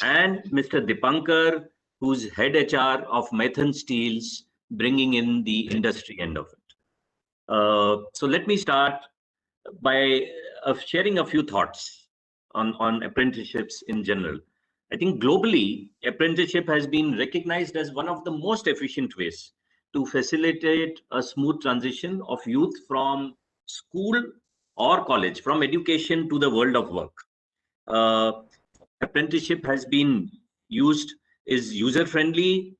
and Mr. Dipankar, who's head HR of Methane Steels, bringing in the industry end of it. So let me start by sharing a few thoughts on apprenticeships in general. I think globally, apprenticeship has been recognized as one of the most efficient ways to facilitate a smooth transition of youth from school or college, from education to the world of work. Apprenticeship has been used, is user friendly,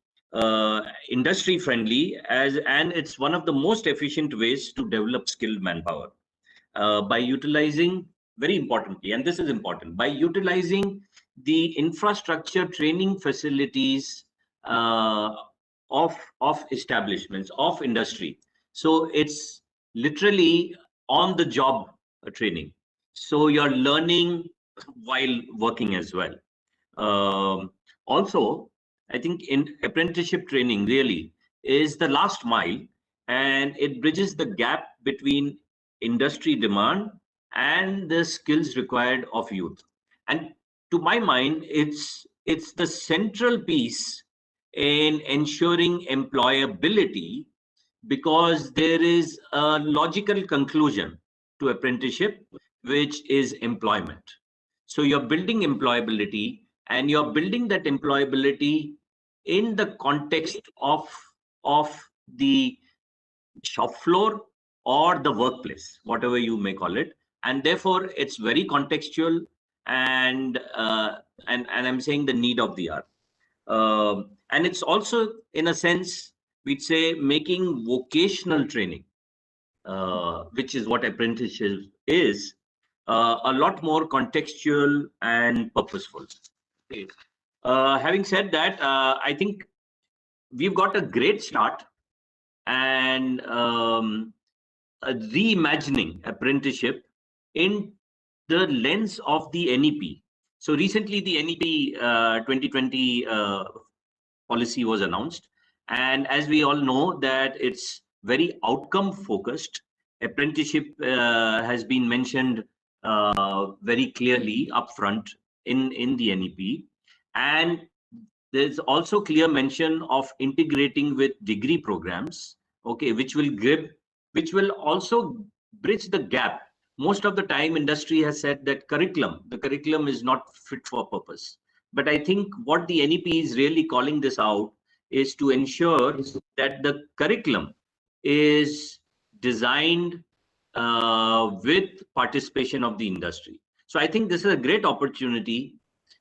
industry friendly, and it's one of the most efficient ways to develop skilled manpower by utilizing, very importantly, and this is important, by utilizing the infrastructure training facilities of establishments, of industry. So it's literally on the job training. So you're learning while working as well. Also, I think in apprenticeship training really is the last mile, and it bridges the gap between industry demand and the skills required of youth. And to my mind, it's the central piece in ensuring employability, because there is a logical conclusion to apprenticeship, which is employment. So you're building employability, and you're building that employability in the context of the shop floor or the workplace, whatever you may call it, and therefore it's very contextual, and I'm saying the need of the hour. And it's also, in a sense, we'd say, making vocational training, which is what apprenticeship is, a lot more contextual and purposeful. Okay. Having said that, I think we've got a great start, and reimagining apprenticeship in the lens of the NEP. So recently, the NEP 2020 policy was announced, and as we all know, that it's very outcome focused. Apprenticeship has been mentioned very clearly upfront in the NEP, and there's also clear mention of integrating with degree programs, okay, which will also bridge the gap. Most of the time, industry has said that the curriculum is not fit for purpose. But I think what the NEP is really calling this out is to ensure that the curriculum is designed with participation of the industry. So I think this is a great opportunity.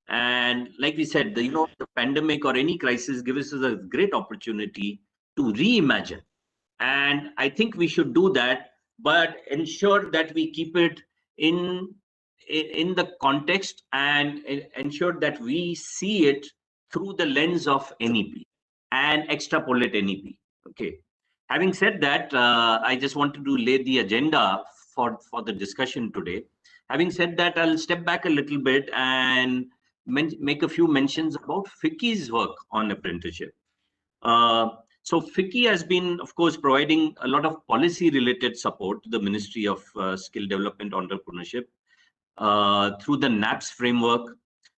And like we said, the pandemic or any crisis gives us a great opportunity to reimagine. And I think we should do that, but ensure that we keep it in the context, and ensure that we see it through the lens of NEP and extrapolate NEP. Okay. Having said that, I just wanted to lay the agenda for the discussion today. Having said that, I'll step back a little bit and make a few mentions about FICCI's work on apprenticeship. So FICCI has been, of course, providing a lot of policy-related support to the Ministry of Skill Development Entrepreneurship through the NAPS framework.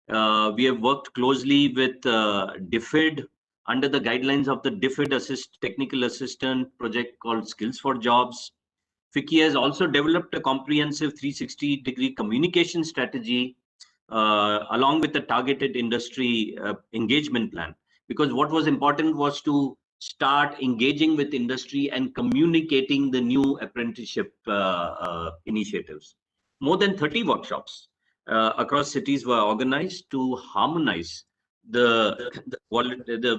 We have worked closely with DFID under the guidelines of the DFID Technical Assistant project called Skills for Jobs. FICCI has also developed a comprehensive 360-degree communication strategy along with the targeted industry engagement plan, because what was important was to start engaging with industry and communicating the new apprenticeship initiatives. More than 30 workshops across cities were organized to harmonize the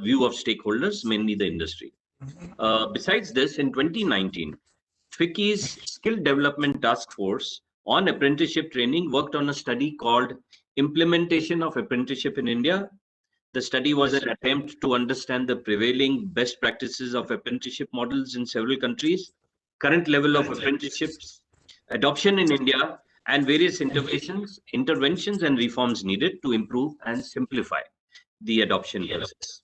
view of stakeholders, mainly the industry. Besides this, in 2019, FICCI's Skill Development Task Force on apprenticeship training worked on a study called Implementation of Apprenticeship in India. The study was an attempt to understand the prevailing best practices of apprenticeship models in several countries, current level of apprenticeships, adoption in India, and various interventions and reforms needed to improve and simplify the adoption process.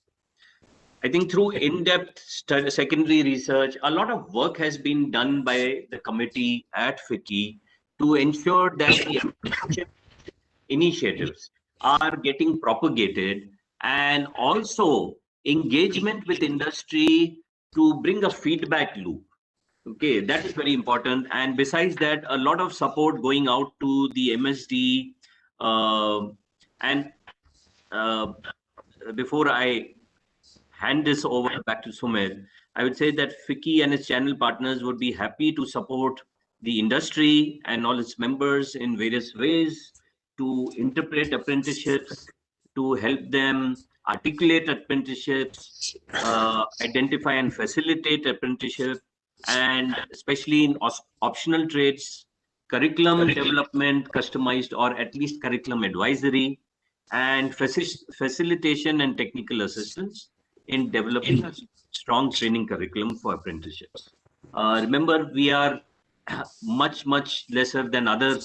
I think through in-depth secondary research, a lot of work has been done by the committee at FICCI to ensure that the apprenticeship initiatives are getting propagated, and also engagement with industry to bring a feedback loop. Okay, that is very important. And besides that, a lot of support going out to the MSD. And before I hand this over back to Sumit, I would say that FICCI and its channel partners would be happy to support the industry and all its members in various ways to interpret apprenticeships, to help them articulate apprenticeships, identify and facilitate apprenticeship, and especially in optional trades, curriculum development, customized or at least curriculum advisory, and facilitation and technical assistance in developing a strong training curriculum for apprenticeships. Remember, we are much lesser than other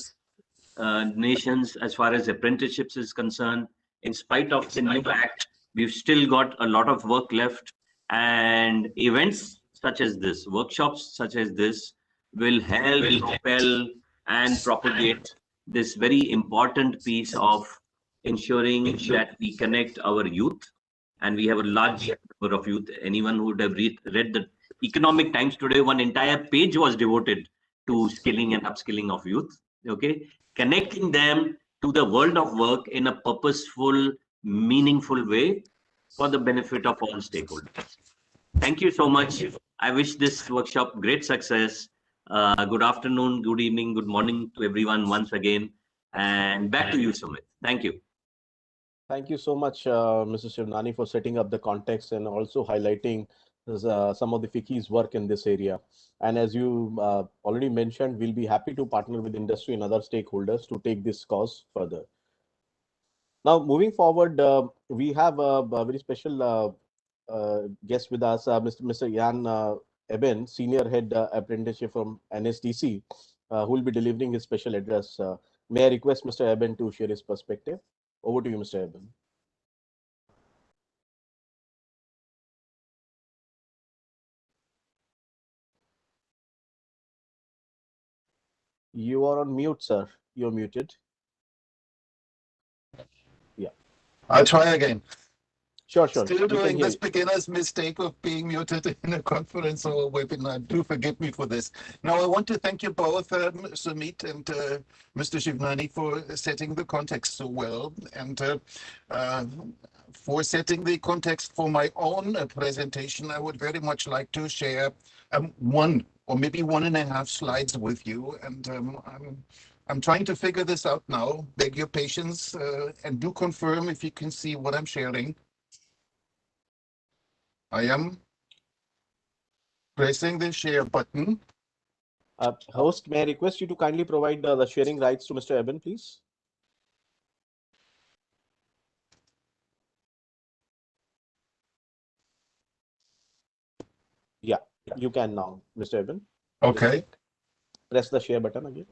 nations as far as apprenticeships is concerned. In spite of the new act, we've still got a lot of work left, and events such as this, workshops such as this, will help propel and propagate this very important piece of ensuring that we connect our youth. And we have a large number of youth. Anyone who would have read the Economic Times today, one entire page was devoted to skilling and upskilling of youth. Okay, connecting them to the world of work in a purposeful, meaningful way for the benefit of all stakeholders. Thank you so much. I wish this workshop great success. Good afternoon, good evening, good morning to everyone once again. And back to you, Sumit. Thank you. Thank you so much, Mr. Shivnani, for setting up the context and also highlighting some of the FICCI's work in this area. And as you already mentioned, we'll be happy to partner with industry and other stakeholders to take this cause further. Now, moving forward, we have a very special guest with us, Mr. Jan Eben, Senior Head Apprenticeship from NSDC, who will be delivering his special address. May I request Mr. Eben to share his perspective? Over to you, Mr. Eben. You are on mute, sir. You're muted. Yeah. I'll try again. Sure. Still doing this beginner's mistake of being muted in a conference or a webinar. Do forgive me for this. Now, I want to thank you both, Sumit and Mr. Shivnani, for setting the context so well, and for setting the context for my own presentation. I would very much like to share one or maybe 1.5 slides with you, and I'm trying to figure this out now. Beg your patience, and do confirm if you can see what I'm sharing. I am pressing the share button. Host, may I request you to kindly provide the sharing rights to Mr. Eben, please? Yeah, you can now, Mr. Eben. Okay. Press the share button again.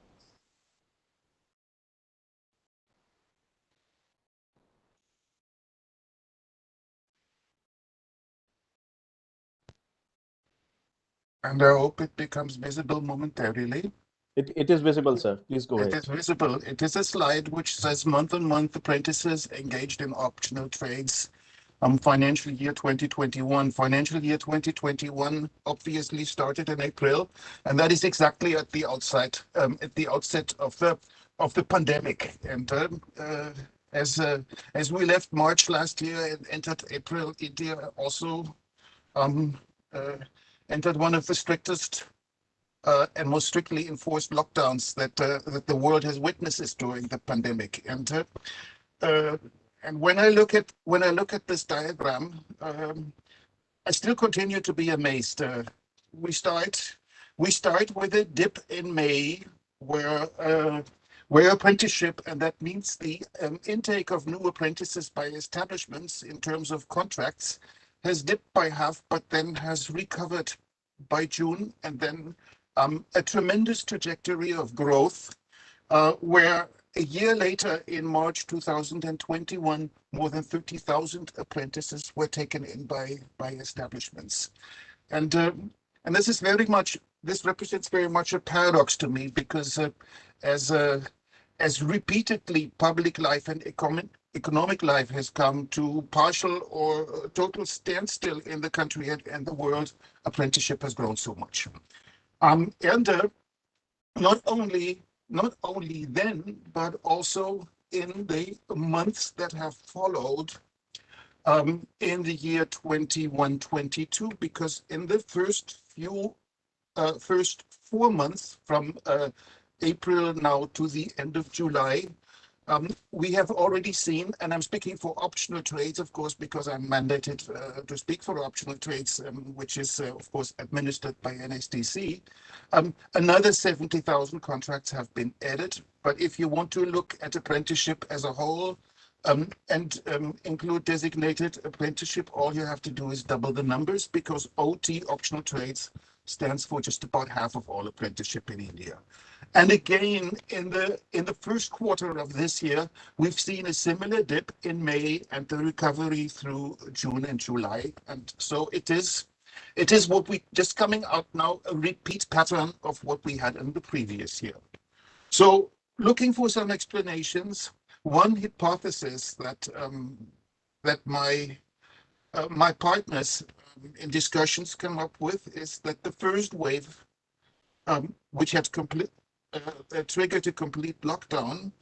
And I hope it becomes visible momentarily. It is visible, sir. Please go ahead. It is visible. It is a slide which says month-on-month apprentices engaged in optional trades. Financial year 2021. Financial year 2021 obviously started in April, and that is exactly at the outset of the pandemic. And as we left March last year and entered April, India also entered one of the strictest and most strictly enforced lockdowns that the world has witnessed during the pandemic. And when I look at this diagram, I still continue to be amazed. We start with a dip in May, where apprenticeship, and that means the intake of new apprentices by establishments in terms of contracts, has dipped by half, but then has recovered by June, and then a tremendous trajectory of growth, where a year later, in March 2021, more than 30,000 apprentices were taken in by establishments. And this represents very much a paradox to me, because as repeatedly public life and economic life has come to partial or total standstill in the country and the world, apprenticeship has grown so much. And not only then, but also in the months that have followed in the year 21-22, because in the first 4 months from April now to the end of July, we have already seen, and I'm speaking for optional trades, of course, because I'm mandated to speak for optional trades, which is, of course, administered by NSDC. Another 70,000 contracts have been added. But if you want to look at apprenticeship as a whole and include designated apprenticeship, all you have to do is double the numbers, because OT, optional trades, stands for just about half of all apprenticeship in India. And again, in the first quarter of this year, we've seen a similar dip in May and the recovery through June and July. And so it is what we just coming out now, a repeat pattern of what we had in the previous year. So looking for some explanations, one hypothesis that my partners in discussions come up with is that the first wave, which had triggered a complete lockdown,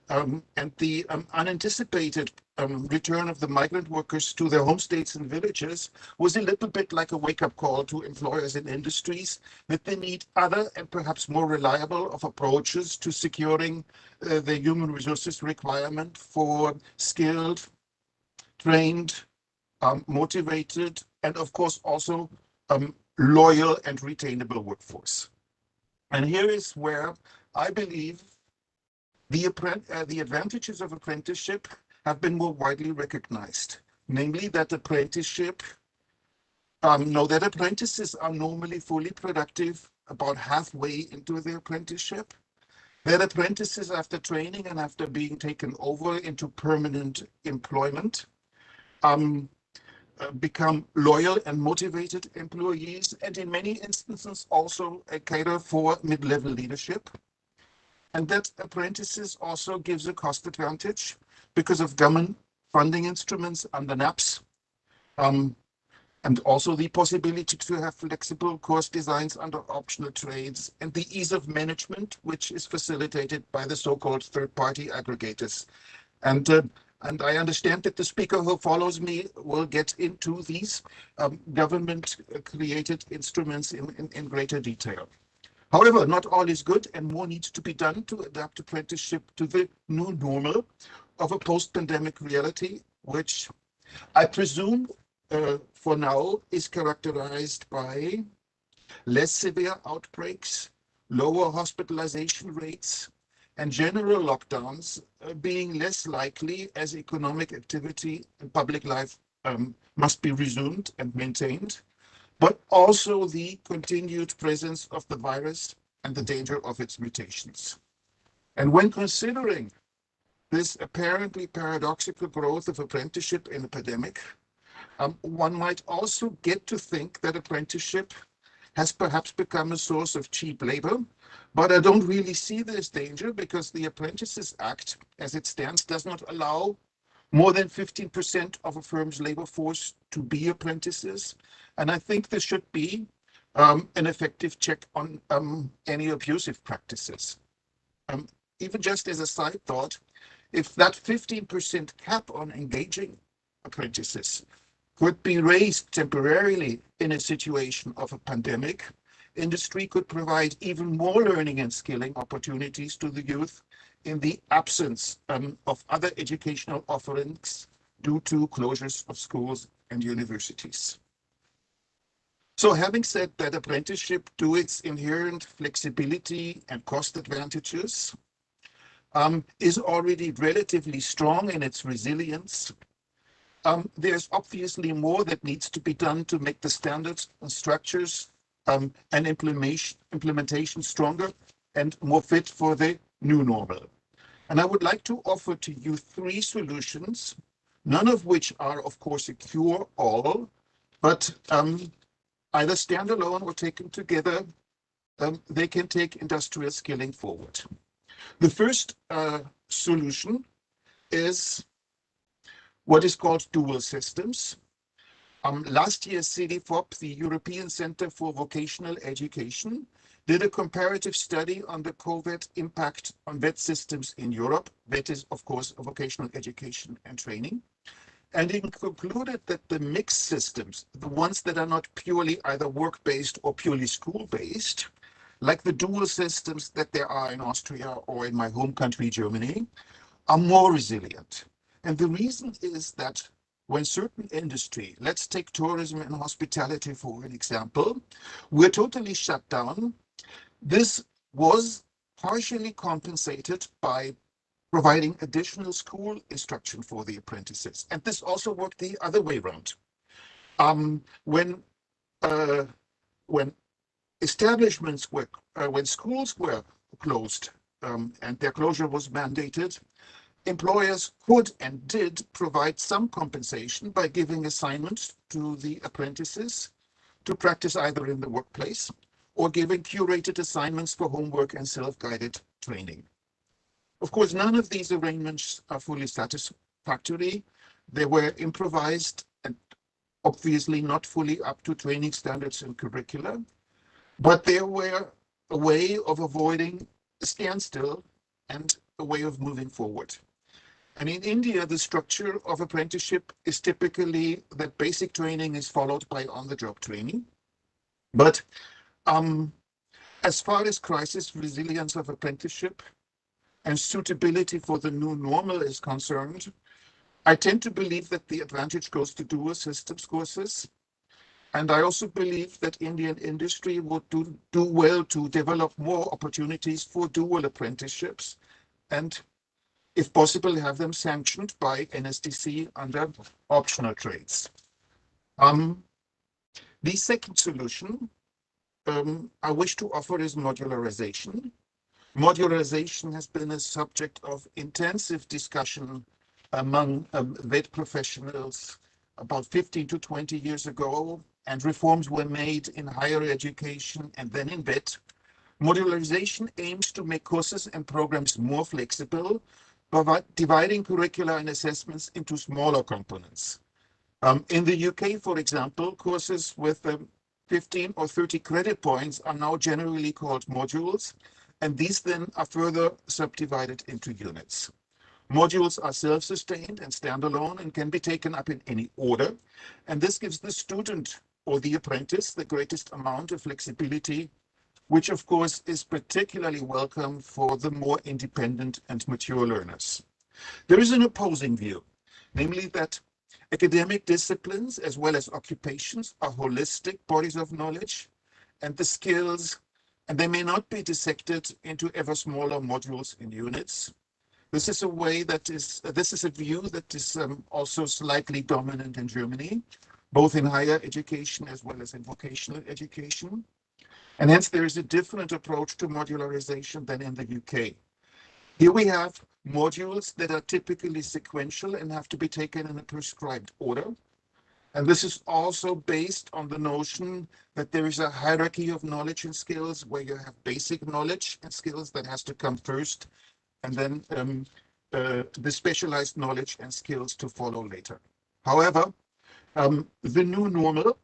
and the unanticipated return of the migrant workers to their home states and villages, was a little bit like a wake-up call to employers and industries that they need other and perhaps more reliable of approaches to securing the human resources requirement for skilled, trained, motivated, and of course also loyal and retainable workforce. And here is where I believe the advantages of apprenticeship have been more widely recognized, namely that apprentices are normally fully productive about halfway into their apprenticeship, that apprentices after training and after being taken over into permanent employment become loyal and motivated employees, and in many instances also cater for mid-level leadership. And that apprentices also gives a cost advantage because of government funding instruments under NAPS, and also the possibility to have flexible course designs under optional trades, and the ease of management, which is facilitated by the so-called third-party aggregators. And I understand that the speaker who follows me will get into these government-created instruments in greater detail. However, not all is good, and more needs to be done to adapt apprenticeship to the new normal of a post-pandemic reality, which I presume for now is characterized by less severe outbreaks, lower hospitalization rates, and general lockdowns being less likely as economic activity and public life must be resumed and maintained, but also the continued presence of the virus and the danger of its mutations. And when considering this apparently paradoxical growth of apprenticeship in a pandemic, one might also get to think that apprenticeship has perhaps become a source of cheap labor. But I don't really see this danger, because the Apprentices Act, as it stands, does not allow more than 15% of a firm's labor force to be apprentices. And I think there should be an effective check on any abusive practices. Even just as a side thought, if that 15% cap on engaging apprentices could be raised temporarily in a situation of a pandemic, industry could provide even more learning and skilling opportunities to the youth in the absence of other educational offerings due to closures of schools and universities. So having said that, apprenticeship, to its inherent flexibility and cost advantages, is already relatively strong in its resilience. There's obviously more that needs to be done to make the standards and structures and implementation stronger and more fit for the new normal. And I would like to offer to you 3 solutions, none of which are, of course, a cure-all, but either standalone or taken together, they can take industrial skilling forward. The first solution is what is called dual systems. Last year, CDFOP, the European Center for Vocational Education, did a comparative study on the COVID impact on VET systems in Europe. VET is, of course, vocational education and training. And it concluded that the mixed systems, the ones that are not purely either work-based or purely school-based, like the dual systems that there are in Austria or in my home country, Germany, are more resilient. And the reason is that when certain industry, let's take tourism and hospitality for an example, were totally shut down, this was partially compensated by providing additional school instruction for the apprentices. And this also worked the other way around. When establishments were, when schools were closed and their closure was mandated, employers could and did provide some compensation by giving assignments to the apprentices to practice either in the workplace or giving curated assignments for homework and self-guided training. Of course, none of these arrangements are fully satisfactory. They were improvised and obviously not fully up to training standards and curricula, but they were a way of avoiding a standstill and a way of moving forward. And in India, the structure of apprenticeship is typically that basic training is followed by on-the-job training. But as far as crisis resilience of apprenticeship and suitability for the new normal is concerned, I tend to believe that the advantage goes to dual systems courses. And I also believe that Indian industry would do well to develop more opportunities for dual apprenticeships and, if possible, have them sanctioned by NSDC under optional trades. The second solution I wish to offer is modularization. Modularization has been a subject of intensive discussion among VET professionals about 15 to 20 years ago, and reforms were made in higher education and then in VET. Modularization aims to make courses and programs more flexible by dividing curricula and assessments into smaller components. In the UK, for example, courses with 15 or 30 credit points are now generally called modules, and these then are further subdivided into units. Modules are self-sustained and standalone and can be taken up in any order, and this gives the student or the apprentice the greatest amount of flexibility, which of course is particularly welcome for the more independent and mature learners. There is an opposing view, namely that academic disciplines as well as occupations are holistic bodies of knowledge, and the skills, and they may not be dissected into ever smaller modules in units. This is a view that is also slightly dominant in Germany, both in higher education as well as in vocational education. And hence there is a different approach to modularization than in the UK. Here we have modules that are typically sequential and have to be taken in a prescribed order. And this is also based on the notion that there is a hierarchy of knowledge and skills where you have basic knowledge and skills that has to come first, and then the specialized knowledge and skills to follow later. However, the new normal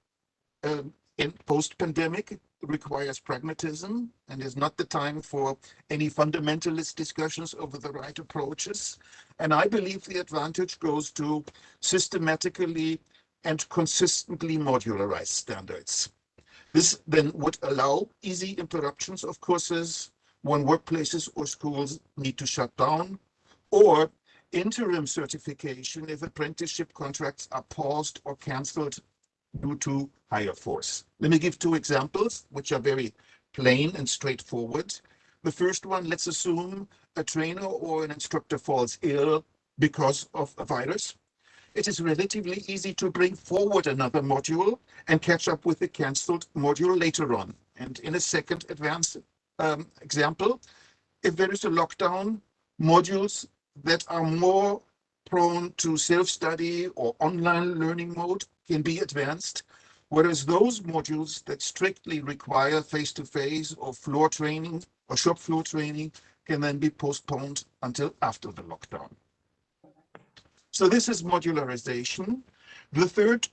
in post-pandemic requires pragmatism and is not the time for any fundamentalist discussions over the right approaches. And I believe the advantage goes to systematically and consistently modularized standards. This then would allow easy interruptions of courses when workplaces or schools need to shut down, or interim certification if apprenticeship contracts are paused or canceled due to higher force. Let me give two examples, which are very plain and straightforward. The first one, let's assume a trainer or an instructor falls ill because of a virus. It is relatively easy to bring forward another module and catch up with the canceled module later on. And in a second advanced example, if there is a lockdown, modules that are more prone to self-study or online learning mode can be advanced, whereas those modules that strictly require face-to-face or floor training or shop floor training can then be postponed until after the lockdown. So this is modularization. The third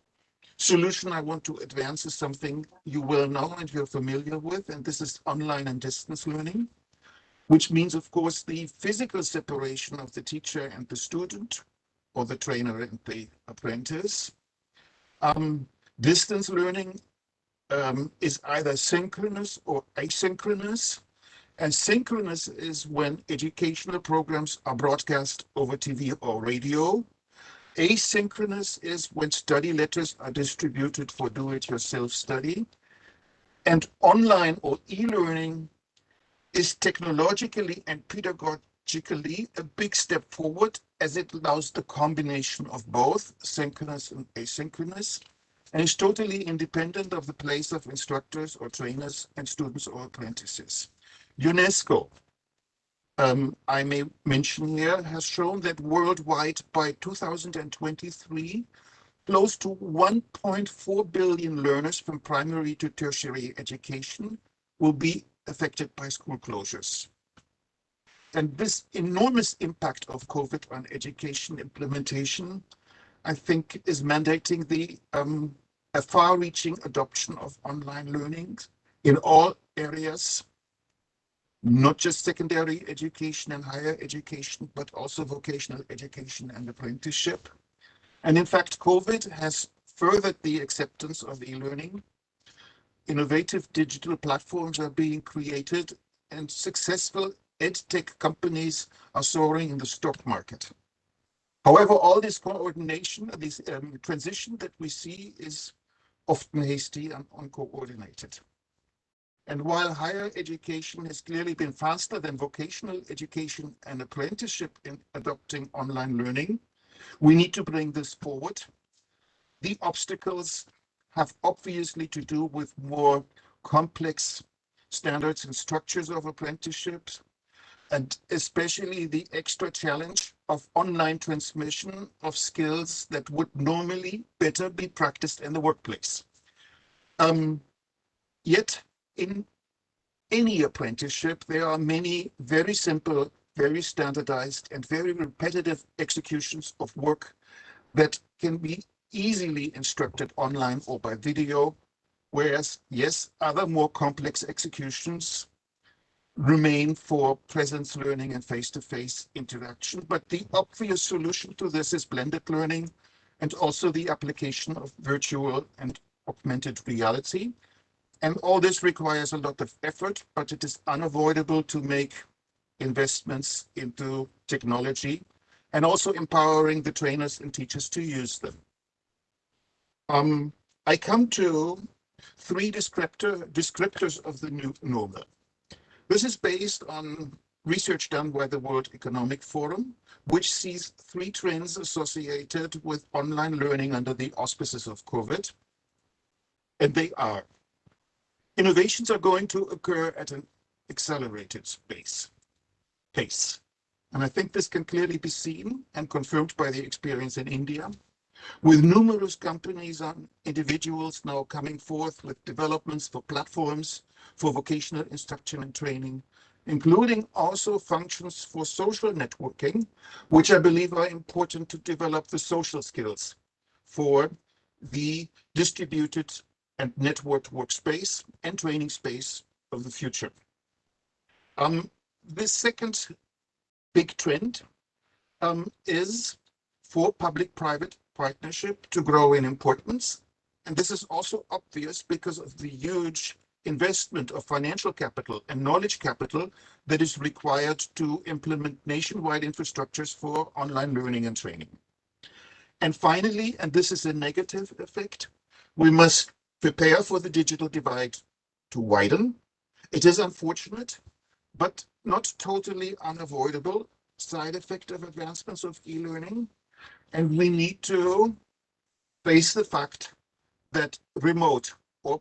solution I want to advance is something you will know and you're familiar with, and this is online and distance learning, which means, of course, the physical separation of the teacher and the student, or the trainer and the apprentice. Distance learning is either synchronous or asynchronous. And synchronous is when educational programs are broadcast over TV or radio. Asynchronous is when study letters are distributed for do-it-yourself study. And online or e-learning is technologically and pedagogically a big step forward, as it allows the combination of both synchronous and asynchronous, and is totally independent of the place of instructors or trainers and students or apprentices. UNESCO, I may mention here, has shown that worldwide by 2023, close to 1.4 billion learners from primary to tertiary education will be affected by school closures. And this enormous impact of COVID on education implementation, I think, is mandating a far-reaching adoption of online learning in all areas, not just secondary education and higher education, but also vocational education and apprenticeship. And in fact, COVID has furthered the acceptance of e-learning. Innovative digital platforms are being created, and successful edtech companies are soaring in the stock market. However, all this coordination, this transition that we see is often hasty and uncoordinated. And while higher education has clearly been faster than vocational education and apprenticeship in adopting online learning, we need to bring this forward. The obstacles have obviously to do with more complex standards and structures of apprenticeships, and especially the extra challenge of online transmission of skills that would normally better be practiced in the workplace. Yet, in any apprenticeship, there are many very simple, very standardized, and very repetitive executions of work that can be easily instructed online or by video, whereas, yes, other more complex executions remain for presence learning and face-to-face interaction. But the obvious solution to this is blended learning and also the application of virtual and augmented reality. And all this requires a lot of effort, but it is unavoidable to make investments into technology and also empowering the trainers and teachers to use them. I come to three descriptors of the new normal. This is based on research done by the World Economic Forum, which sees three trends associated with online learning under the auspices of COVID. And they are: innovations are going to occur at an accelerated pace. And I think this can clearly be seen and confirmed by the experience in India, with numerous companies and individuals now coming forth with developments for platforms for vocational instruction and training, including also functions for social networking, which I believe are important to develop the social skills for the distributed and networked workspace and training space of the future. The second big trend is for public-private partnership to grow in importance. And this is also obvious because of the huge investment of financial capital and knowledge capital that is required to implement nationwide infrastructures for online learning and training. And finally, and this is a negative effect, we must prepare for the digital divide to widen. It is unfortunate, but not totally unavoidable side effect of advancements of e-learning. And we need to face the fact that remote or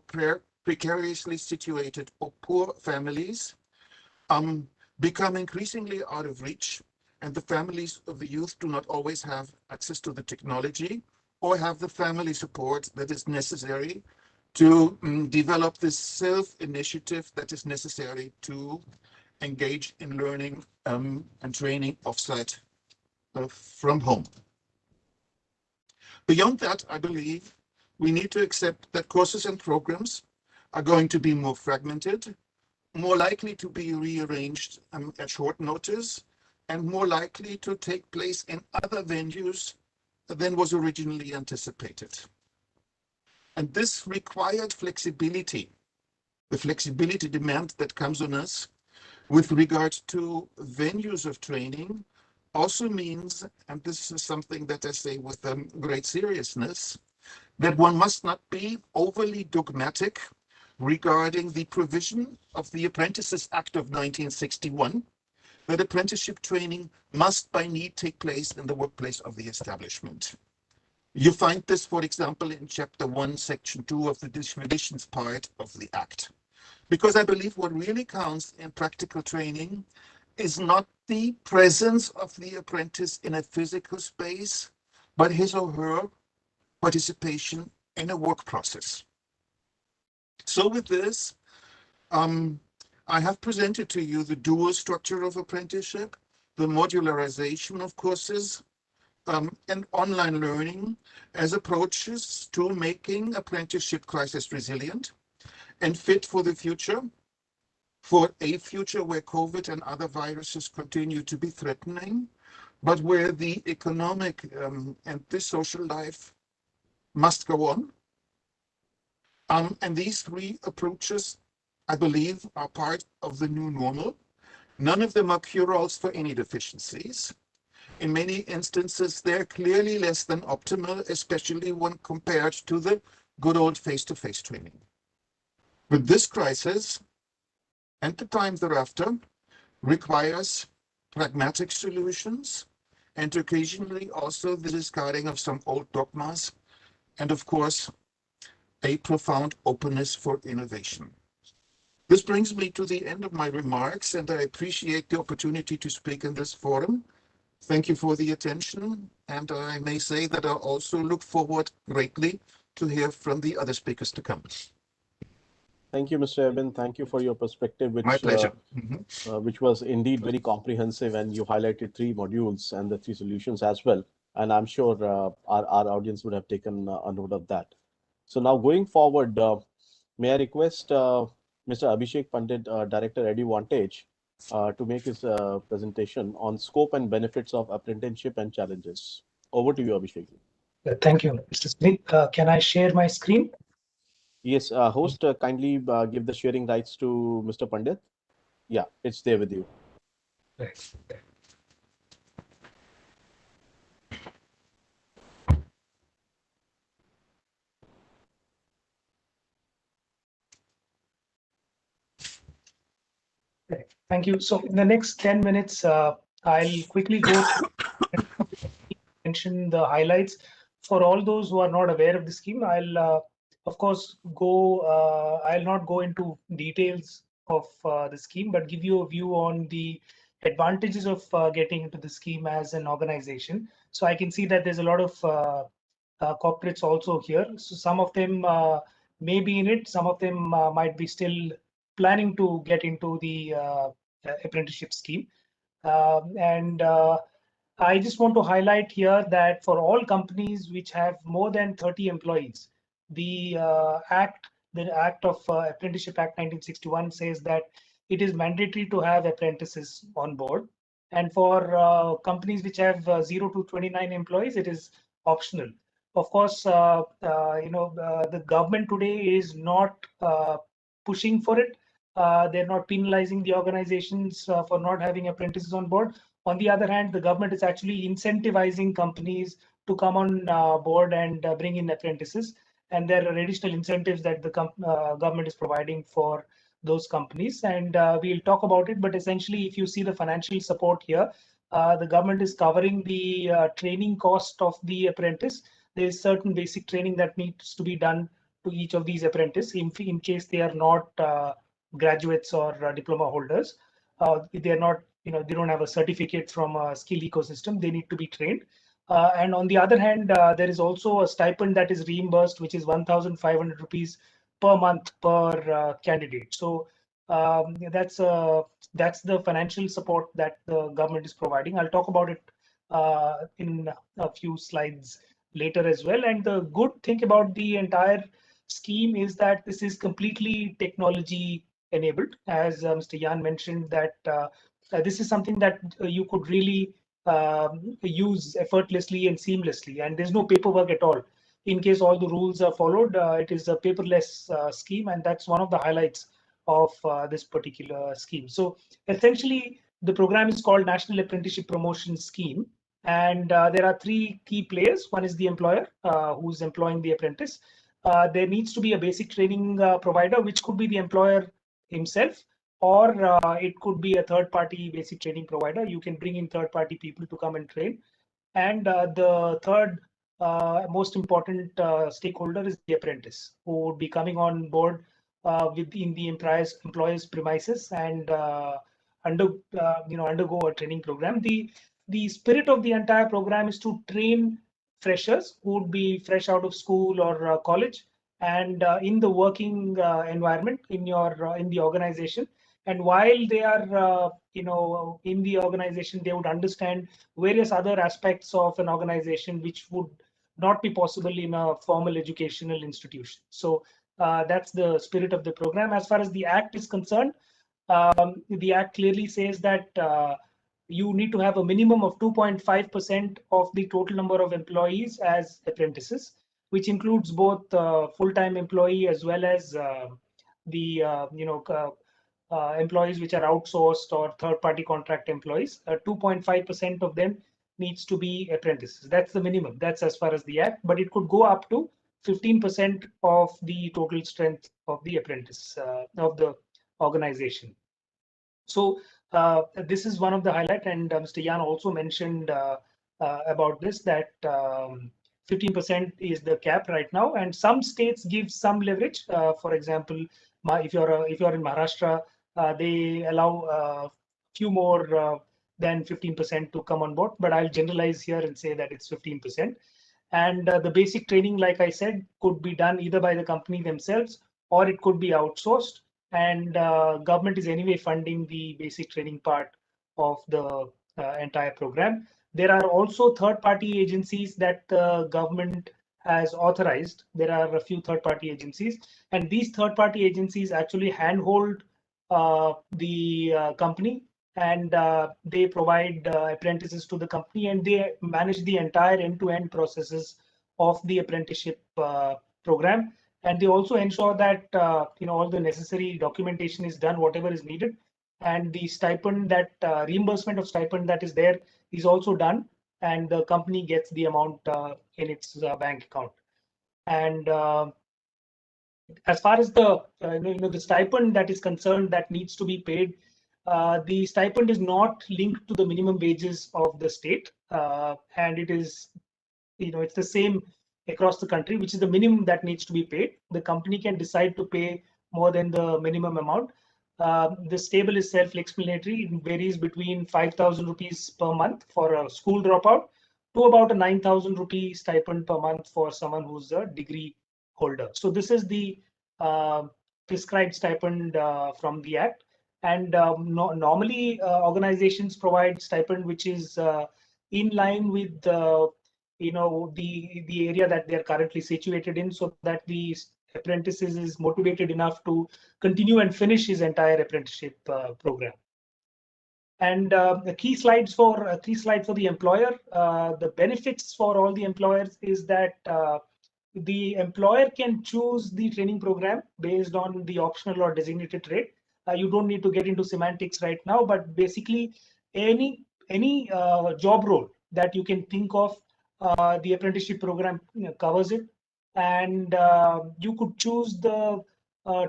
precariously situated or poor families become increasingly out of reach, and the families of the youth do not always have access to the technology or have the family support that is necessary to develop this self-initiative that is necessary to engage in learning and training offsite from home. Beyond that, I believe we need to accept that courses and programs are going to be more fragmented, more likely to be rearranged at short notice, and more likely to take place in other venues than was originally anticipated. And this required flexibility, the flexibility demand that comes on us with regard to venues of training, also means, and this is something that I say with great seriousness, that one must not be overly dogmatic regarding the provision of the Apprentices Act of 1961, that apprenticeship training must by need take place in the workplace of the establishment. You find this, for example, in Chapter 1, Section 2 of the definitions part of the Act. Because I believe what really counts in practical training is not the presence of the apprentice in a physical space, but his or her participation in a work process. So with this, I have presented to you the dual structure of apprenticeship, the modularization of courses, and online learning as approaches to making apprenticeship crisis resilient and fit for the future, for a future where COVID and other viruses continue to be threatening, but where the economic and the social life must go on. And these three approaches, I believe, are part of the new normal. None of them are cure-alls for any deficiencies. In many instances, they're clearly less than optimal, especially when compared to the good old face-to-face training. But this crisis and the time thereafter requires pragmatic solutions and occasionally also the discarding of some old dogmas and, of course, a profound openness for innovation. This brings me to the end of my remarks, and I appreciate the opportunity to speak in this forum. Thank you for the attention, and I may say that I also look forward greatly to hear from the other speakers to come. Thank you, Mr. Eben. Thank you for your perspective, My pleasure. Which was indeed very comprehensive, and you highlighted three modules and the three solutions as well. And I'm sure our audience would have taken a note of that. So now going forward, may I request Mr. Abhishek Pandit, Director EduVantage, to make his presentation on scope and benefits of apprenticeship and challenges. Over to you, Abhishek. Thank you, Mr. Smith. Can I share my screen? Yes, host, kindly give the sharing rights to Mr. Pandit. Yeah, it's there with you. Right. Thank you. So in the next 10 minutes, I'll quickly go mention the highlights. For all those who are not aware of the scheme, I'll of course I'll not go into details of the scheme, but give you a view on the advantages of getting into the scheme as an organization. So I can see that there's a lot of corporates also here. So some of them may be in it, some of them might be still planning to get into the apprenticeship scheme. I just want to highlight here that for all companies which have more than 30 employees, the Act of Apprenticeship Act 1961 says that it is mandatory to have apprentices on board. And for companies which have 0 to 29 employees, it is optional. Of course, the government today is not pushing for it. They're not penalizing the organizations for not having apprentices on board. On the other hand, the government is actually incentivizing companies to come on board and bring in apprentices. And there are additional incentives that the government is providing for those companies. And we'll talk about it. But essentially, if you see the financial support here, the government is covering the training cost of the apprentice. There is certain basic training that needs to be done to each of these apprentices in case they are not graduates or diploma holders. They are not, they don't have a certificate from a skill ecosystem. They need to be trained. And on the other hand, there is also a stipend that is reimbursed, which is 1,500 rupees per month per candidate. So that's the financial support that the government is providing. I'll talk about it in a few slides later as well. And the good thing about the entire scheme is that this is completely technology enabled, as Mr. Yan mentioned, that this is something that you could really use effortlessly and seamlessly, and there's no paperwork at all. In case all the rules are followed, it is a paperless scheme, and that's one of the highlights of this particular scheme. So essentially, the program is called National Apprenticeship Promotion Scheme, and there are three key players. One is the employer who's employing the apprentice. There needs to be a basic training provider, which could be the employer himself, or it could be a third-party basic training provider. You can bring in third-party people to come and train. And the third most important stakeholder is the apprentice, who would be coming on board within the employer's premises and undergo a training program. The spirit of the entire program is to train freshers who would be fresh out of school or college and in the working environment in the organization. And while they are in the organization, they would understand various other aspects of an organization which would not be possible in a formal educational institution. So that's the spirit of the program. As far as the Act is concerned, the Act clearly says that you need to have a minimum of 2.5% of the total number of employees as apprentices, which includes both full-time employee as well as the employees which are outsourced or third-party contract employees. 2.5% of them needs to be apprentices. That's the minimum. That's as far as the Act, but it could go up to 15% of the total strength of the apprentice of the organization. So this is one of the highlight, and Mr. Yan also mentioned about this, that 15% is the cap right now, and some states give some leverage. For example, if you're in Maharashtra, they allow few more than 15% to come on board, but I'll generalize here and say that it's 15%. And the basic training, like I said, could be done either by the company themselves or it could be outsourced. And government is anyway funding the basic training part of the entire program. There are also third-party agencies that the government has authorized. There are a few third-party agencies, and these third-party agencies actually handhold the company, and they provide apprentices to the company, and they manage the entire end-to-end processes of the apprenticeship program. And they also ensure that all the necessary documentation is done, whatever is needed, and the stipend, that reimbursement of stipend that is there, is also done, and the company gets the amount in its bank account. And as far as the the stipend that is concerned that needs to be paid, the stipend is not linked to the minimum wages of the state, and it is it's the same across the country, which is the minimum that needs to be paid. The company can decide to pay more than the minimum amount. This table is self-explanatory. It varies between 5,000 rupees per month for a school dropout to about a 9,000 rupee stipend per month for someone who's a degree holder. So this is the prescribed stipend from the Act. And normally organizations provide stipend which is in line with the area that they're currently situated in, so that the apprentices is motivated enough to continue and finish his entire apprenticeship program. And the key slides for the employer, the benefits for all the employers is that the employer can choose the training program based on the optional or designated trade. You don't need to get into semantics right now, but basically any job role that you can think of, the apprenticeship program covers it. And you could choose the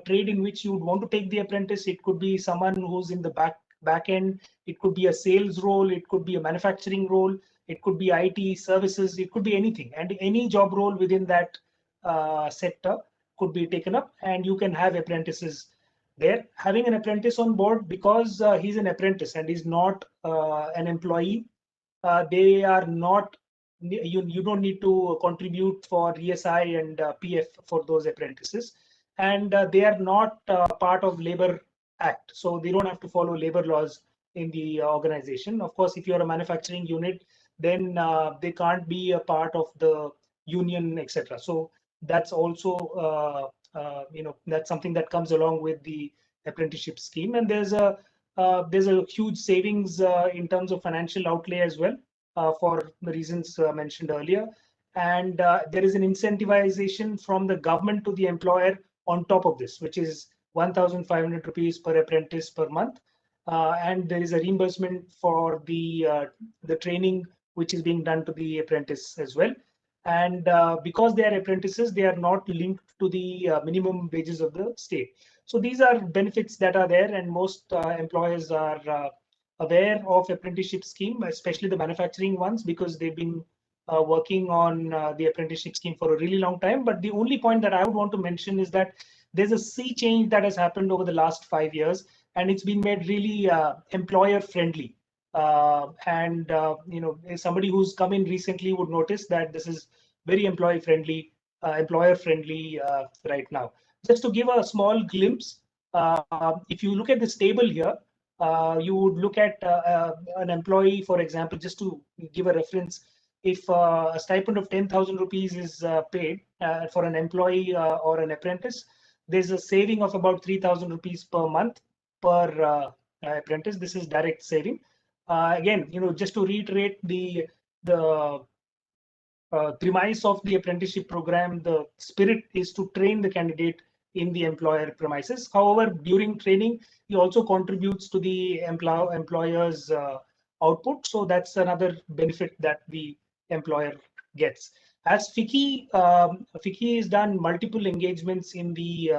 trade in which you would want to take the apprentice. It could be someone who's in the back end. It could be a sales role. It could be a manufacturing role. It could be IT services. It could be anything, and any job role within that sector could be taken up, and you can have apprentices there. Having an apprentice on board, because he's an apprentice and he's not an employee, they are not, you don't need to contribute for ESI and PF for those apprentices, and they are not part of Labor Act, so they don't have to follow labor laws in the organization. Of course, if you're a manufacturing unit, then they can't be a part of the union, etc. So that's also that's something that comes along with the apprenticeship scheme. And there's a huge savings in terms of financial outlay as well, for the reasons mentioned earlier. And there is an incentivization from the government to the employer on top of this, which is 1,500 rupees per apprentice per month. And there is a reimbursement for the training which is being done to the apprentice as well. And because they are apprentices, they are not linked to the minimum wages of the state. So these are benefits that are there, and most employers are aware of apprenticeship scheme, especially the manufacturing ones, because they've been working on the apprenticeship scheme for a really long time. But the only point that I would want to mention is that there's a sea change that has happened over the last 5 years, and it's been made really employer friendly. And somebody who's come in recently would notice that this is very employee friendly, employer friendly right now. Just to give a small glimpse, if you look at this table here, you would look at an employee, for example, just to give a reference. If a stipend of 10,000 rupees is paid for an employee or an apprentice, there's a saving of about 3,000 rupees per month per apprentice. This is direct saving. Again, just to reiterate, the premise of the apprenticeship program, the spirit is to train the candidate in the employer premises. However, during training, he also contributes to the employer's output. So that's another benefit that the employer gets. As FICCI has done multiple engagements in the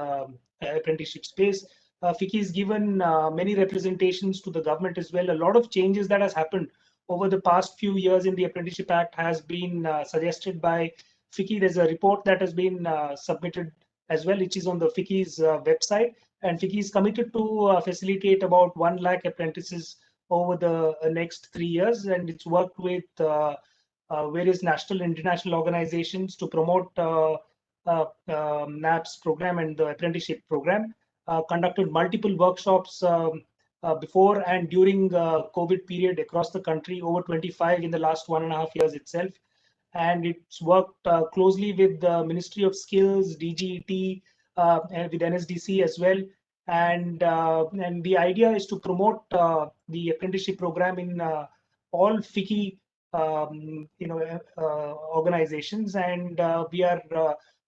apprenticeship space. FICCI has given many representations to the government as well. A lot of changes that has happened over the past few years in the Apprenticeship Act has been suggested by FICCI. There's a report that has been submitted as well, which is on the FICCI's website. And FICCI is committed to facilitate about 1 lakh apprentices over the next 3 years. And it's worked with various national and international organizations to promote NAPS program and the apprenticeship program. Conducted multiple workshops before and during COVID period across the country, over 25 in the last 1.5 years itself. And it's worked closely with the Ministry of Skills, DGET, and with NSDC as well. And the idea is to promote the apprenticeship program in all FICCI organizations, and we are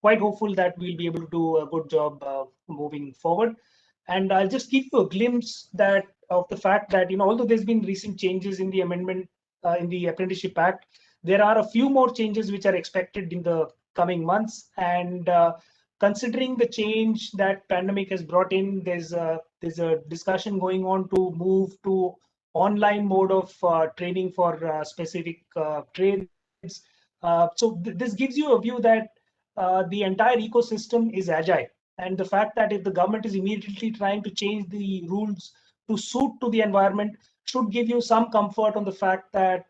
quite hopeful that we'll be able to do a good job moving forward. And I'll just give you a glimpse of the fact that, although there's been recent changes in the amendment in the Apprenticeship Act, there are a few more changes which are expected in the coming months. And considering the change that pandemic has brought in, there's a discussion going on to move to online mode of training for specific trades. So this gives you a view that the entire ecosystem is agile. And the fact that if the government is immediately trying to change the rules to suit to the environment should give you some comfort on the fact that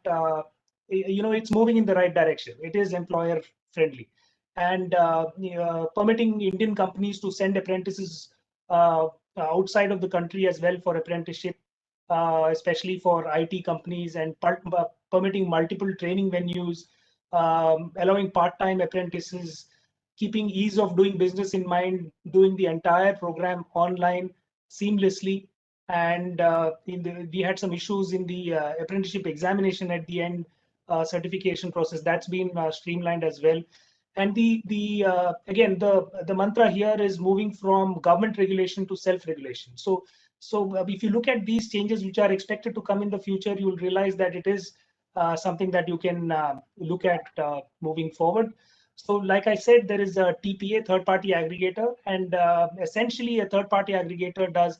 it's moving in the right direction. It is employer friendly, and permitting Indian companies to send apprentices outside of the country as well for apprenticeship, especially for IT companies, and permitting multiple training venues, allowing part-time apprentices, keeping ease of doing business in mind, doing the entire program online seamlessly. And we had some issues in the apprenticeship examination at the end, certification process. That's been streamlined as well. And again, the mantra here is moving from government regulation to self-regulation. So if you look at these changes which are expected to come in the future, you will realize that it is something that you can look at moving forward. So like I said, there is a TPA, third-party aggregator, and essentially a third-party aggregator does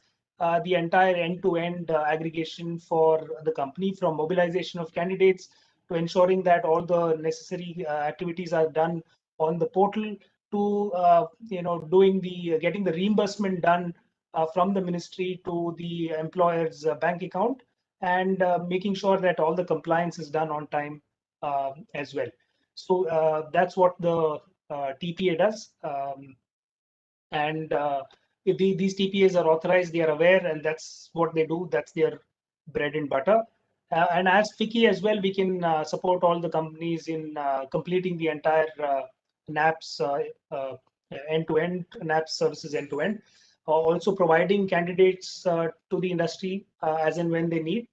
the entire end-to-end aggregation for the company, from mobilization of candidates to ensuring that all the necessary activities are done on the portal, to getting the reimbursement done from the ministry to the employer's bank account, and making sure that all the compliance is done on time as well. So that's what the TPA does. And if these TPAs are authorized, they are aware, and that's what they do. That's their bread and butter. And as FICCI as well, we can support all the companies in completing the entire NAPS end-to-end, NAPS services end-to-end. Also providing candidates to the industry as and when they need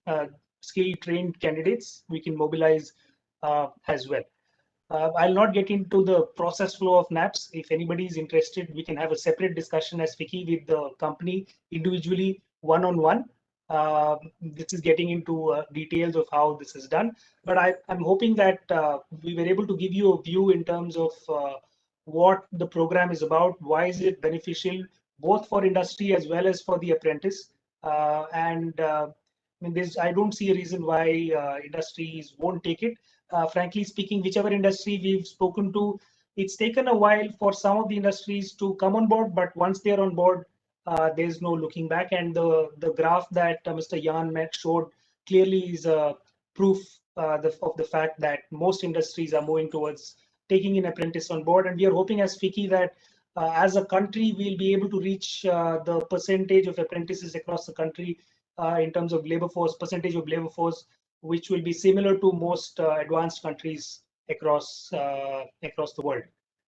skilled trained candidates, we can mobilize as well. I'll not get into the process flow of NAPS. If anybody is interested, we can have a separate discussion as FICCI with the company individually, one-on-one. This is getting into details of how this is done. But I'm hoping that we were able to give you a view in terms of what the program is about, why is it beneficial, both for industry as well as for the apprentice. I mean, I don't see a reason why industries won't take it. Frankly speaking, whichever industry we've spoken to, it's taken a while for some of the industries to come on board, but once they're on board, there's no looking back. And the graph that Mr. Jan showed clearly is proof of the fact that most industries are moving towards taking an apprentice on board. And we are hoping as FICCI that as a country, we'll be able to reach the percentage of apprentices across the country in terms of labor force, percentage of labor force, which will be similar to most advanced countries across the world.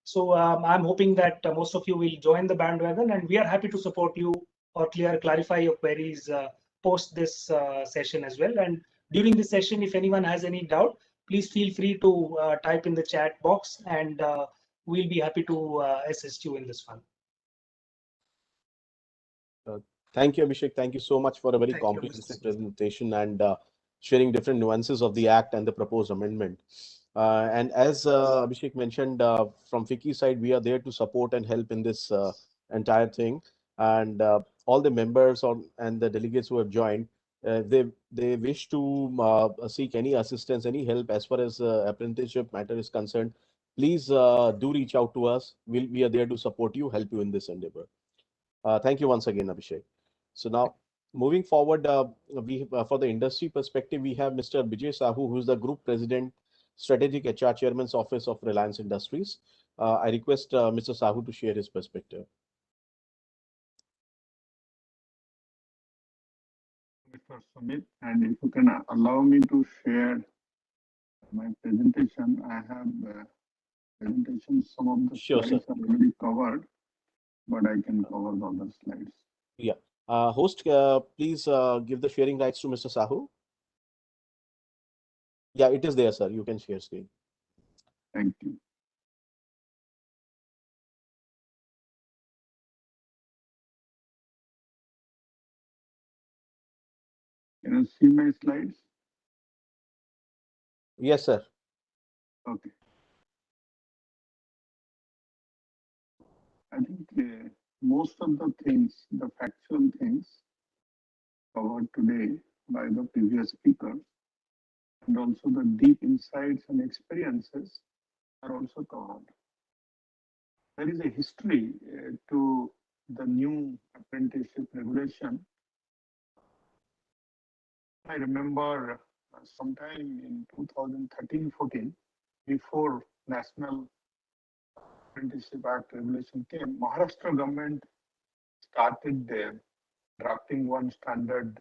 So I'm hoping that most of you will join the bandwagon, and we are happy to support you or clarify your queries post this session as well. And during this session, if anyone has any doubt, please feel free to type in the chat box, and we'll be happy to assist you in this one. Thank you, Abhishek. Thank you so much for a very comprehensive presentation and sharing different nuances of the Act and the proposed amendment. And as Abhishek mentioned, from FICCI side, we are there to support and help in this entire thing. And all the members and the delegates who have joined, they wish to seek any assistance, any help as far as apprenticeship matter is concerned. Please do reach out to us. We are there to support you, help you in this endeavor. Thank you once again, Abhishek. So now, moving forward, for the industry perspective, we have Mr. Bijay Sahu, who is the Group President, Strategic HR Chairman's Office of Reliance Industries. I request Mr. Sahu to share his perspective. Mr. Sumit, and if you can allow me to share my presentation, I have presentations. Some of the slides are already covered, but I can cover the other slides. Yeah. Host, please give the sharing rights to Mr. Sahu. Yeah, it is there, sir. You can share screen. Thank you. Can you see my slides? Yes, sir. Okay. I think most of the things, the factual things covered today by the previous speaker, and also the deep insights and experiences are also covered. There is a history to the new apprenticeship regulation. I remember sometime in 2013-14, before National Apprenticeship Act regulation came, Maharashtra government started drafting one standard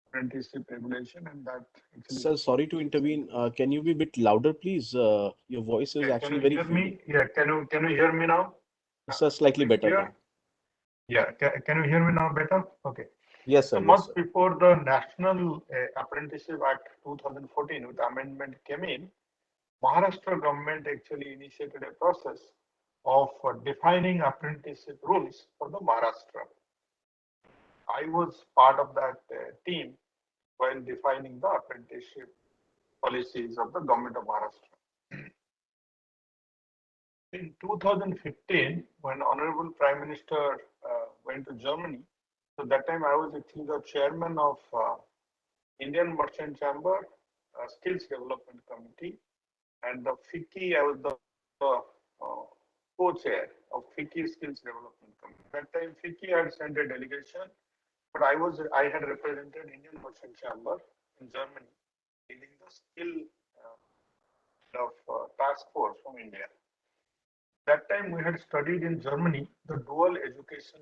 apprenticeship regulation, and that actually. Sir, sorry to intervene. Can you be a bit louder, please? Your voice is actually very. Can you hear me? Yeah. Can you hear me now? Sir, slightly better now. Yeah. Can you hear me now better? Okay. Yes, sir. So months before the National Apprenticeship Act 2014 with amendment came in, Maharashtra government actually initiated a process of defining apprenticeship rules for the Maharashtra. I was part of that team while defining the apprenticeship policies of the government of Maharashtra. In 2015, when Honorable Prime Minister went to Germany, so that time I was actually the chairman of Indian Merchant Chamber Skills Development Committee, and the FICCI, I was the co-chair of FICCI Skills Development Committee. That time FICCI had sent a delegation, but I had represented Indian Merchant Chamber in Germany, leading the skill task force from India. That time we had studied in Germany the dual education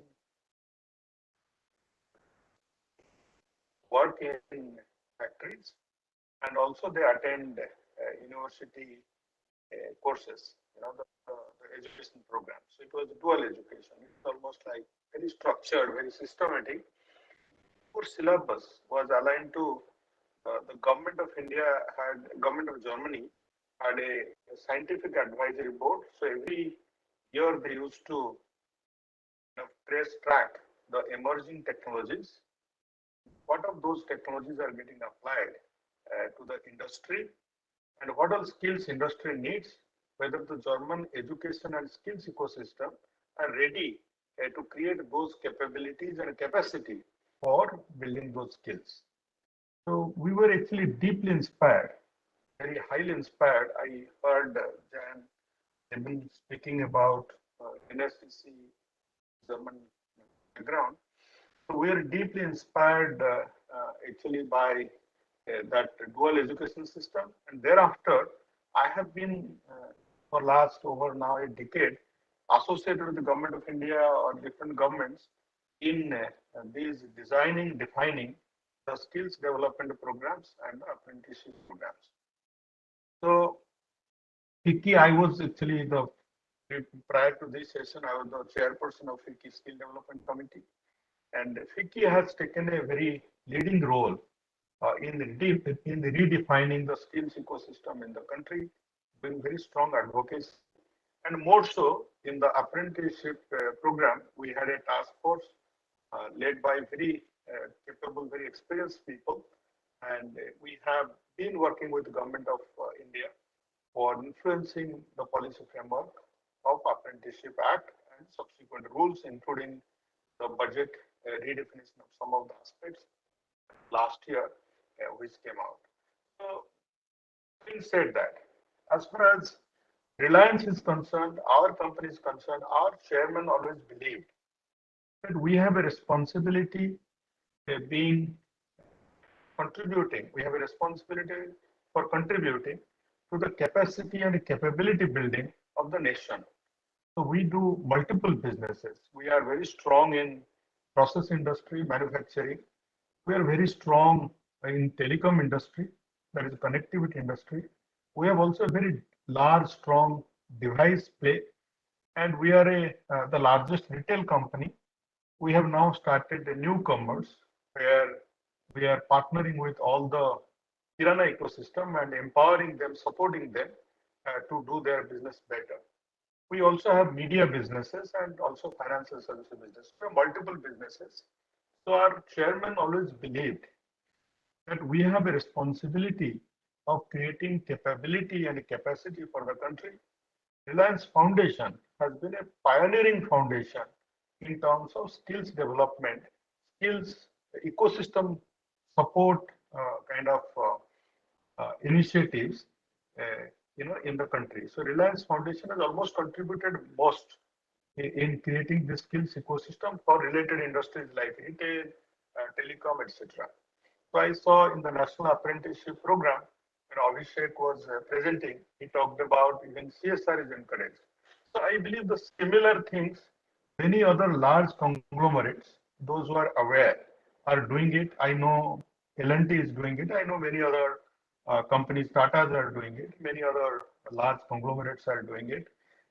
work in factories and also they attend university courses, the education program. So it was dual education. It's almost like very structured, very systematic. Our syllabus was aligned to the government of India government of Germany had a scientific advisory board. So every year they used to track the emerging technologies. What of those technologies are getting applied to the industry, and what all skills industry needs, whether the German education and skills ecosystem are ready to create those capabilities and capacity for building those skills. So we were actually deeply inspired, very highly inspired. I heard Jan Eben speaking about NSCC German background. So we are deeply inspired actually by that dual education system. And thereafter, I have been for last over now a decade associated with the government of India or different governments in these defining the skills development programs and the apprenticeship programs. So, FICCI, I was actually prior to this session, I was the chairperson of FICCI Skill Development Committee. And FICCI has taken a very leading role in redefining the skills ecosystem in the country, doing very strong advocacy. And more so in the apprenticeship program, we had a task force led by very capable, very experienced people. And we have been working with the government of India for influencing the policy framework of Apprenticeship Act and subsequent rules, including the budget redefinition of some of the aspects last year, which came out. So, having said that, as far as Reliance is concerned, our company is concerned, our chairman always believed that we have a responsibility being contributing, we have a responsibility for contributing to the capacity and capability building of the nation. So we do multiple businesses. We are very strong in process industry, manufacturing. We are very strong in telecom industry, that is connectivity industry. We have also a very large, strong device play, and we are the largest retail company. We have now started the newcomers where we are partnering with all the Kirana ecosystem and empowering them, supporting them to do their business better. We also have media businesses and also financial services business. We have multiple businesses. So our chairman always believed that we have a responsibility of creating capability and capacity for the country. Reliance Foundation has been a pioneering foundation in terms of skills development, skills ecosystem support kind of initiatives, in the country. So Reliance Foundation has almost contributed most in creating the skills ecosystem for related industries like retail, telecom, etc. So I saw in the National Apprenticeship Program, when Abhishek was presenting, he talked about even CSR is encouraged. So I believe the similar things, many other large conglomerates, those who are aware, are doing it. I know L&T is doing it. I know many other companies, Tatas are doing it. Many other large conglomerates are doing it.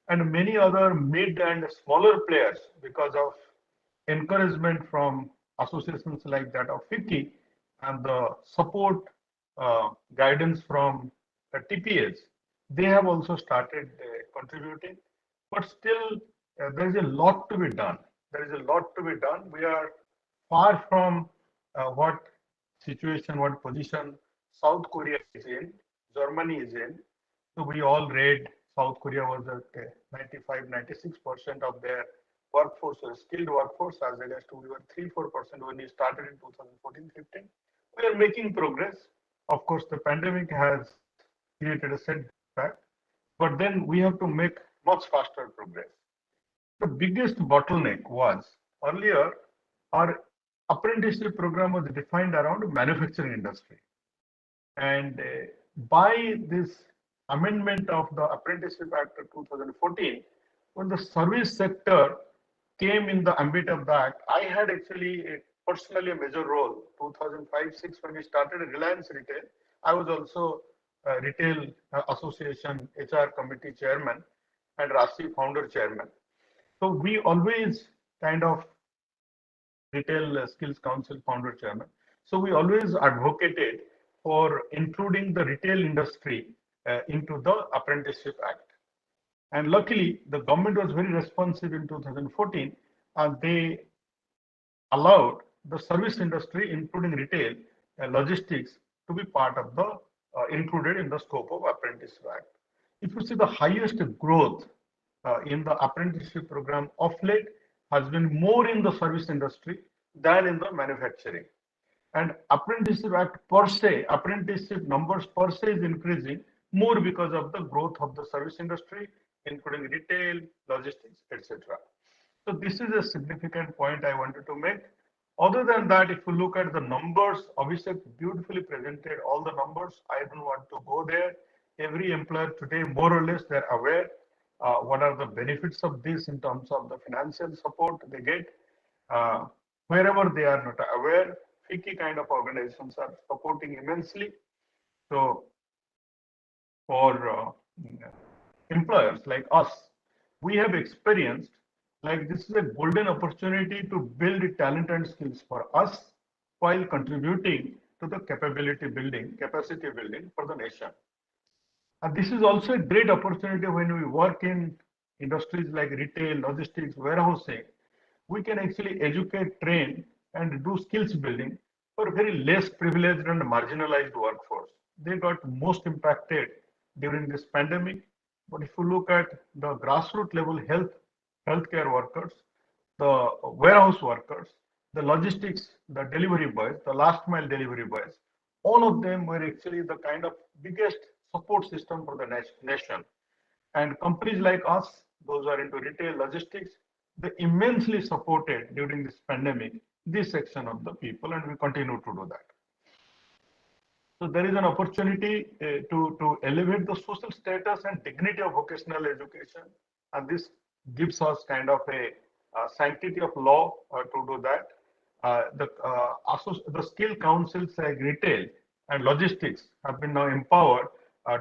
And many other mid and smaller players, because of encouragement from associations like that of FICCI and the support guidance from the TPS, they have also started contributing. But still, there is a lot to be done. There is a lot to be done. We are far from what situation, what position South Korea is in, Germany is in. So we all read South Korea was at 95, 96% of their workforce, skilled workforce, as against we were 3-4% when we started in 2014-15. We are making progress. Of course, the pandemic has created a setback, but then we have to make much faster progress. The biggest bottleneck was earlier our apprenticeship program was defined around manufacturing industry. And by this amendment of the Apprenticeship Act of 2014, when the service sector came in the ambit of that, I had actually personally a major role. 2005-6 when we started Reliance Retail, I was also Retail Association HR Committee Chairman and RASI Founder Chairman. So we always kind of Retail Skills Council Founder Chairman. So we always advocated for including the retail industry into the Apprenticeship Act. And luckily, the government was very responsive in 2014, and they allowed the service industry, including retail, logistics, to be part of the included in the scope of Apprenticeship Act. If you see the highest growth in the apprenticeship program of late has been more in the service industry than in the manufacturing. And Apprenticeship Act per se, apprenticeship numbers per se is increasing more because of the growth of the service industry, including retail, logistics, etc. So this is a significant point I wanted to make. Other than that, if you look at the numbers, Abhishek beautifully presented all the numbers. I don't want to go there. Every employer today, more or less, they're aware what are the benefits of this in terms of the financial support they get. Wherever they are not aware, FICCI kind of organizations are supporting immensely. So for employers like us, we have experienced like this is a golden opportunity to build talent and skills for us while contributing to the capability building, capacity building for the nation. And this is also a great opportunity when we work in industries like retail, logistics, warehousing. We can actually educate, train, and do skills building for very less privileged and marginalized workforce. They got most impacted during this pandemic. But if you look at the grassroots level healthcare workers, the warehouse workers, the logistics, the delivery boys, the last mile delivery boys, all of them were actually the kind of biggest support system for the nation. And companies like us, those who are into retail logistics, they immensely supported during this pandemic this section of the people, and we continue to do that. So there is an opportunity to elevate the social status and dignity of vocational education, and this gives us kind of a sanctity of law to do that. The skill councils like retail and logistics have been now empowered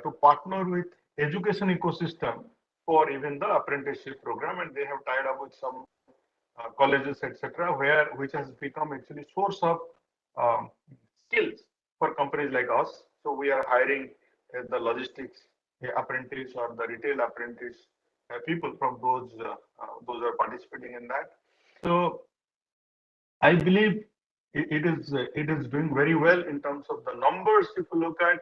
to partner with education ecosystem for even the apprenticeship program, and they have tied up with some colleges, etc., which has become actually source of skills for companies like us. So we are hiring the logistics apprentice or the retail apprentice people from those who are participating in that. So I believe it is doing very well in terms of the numbers. If you look at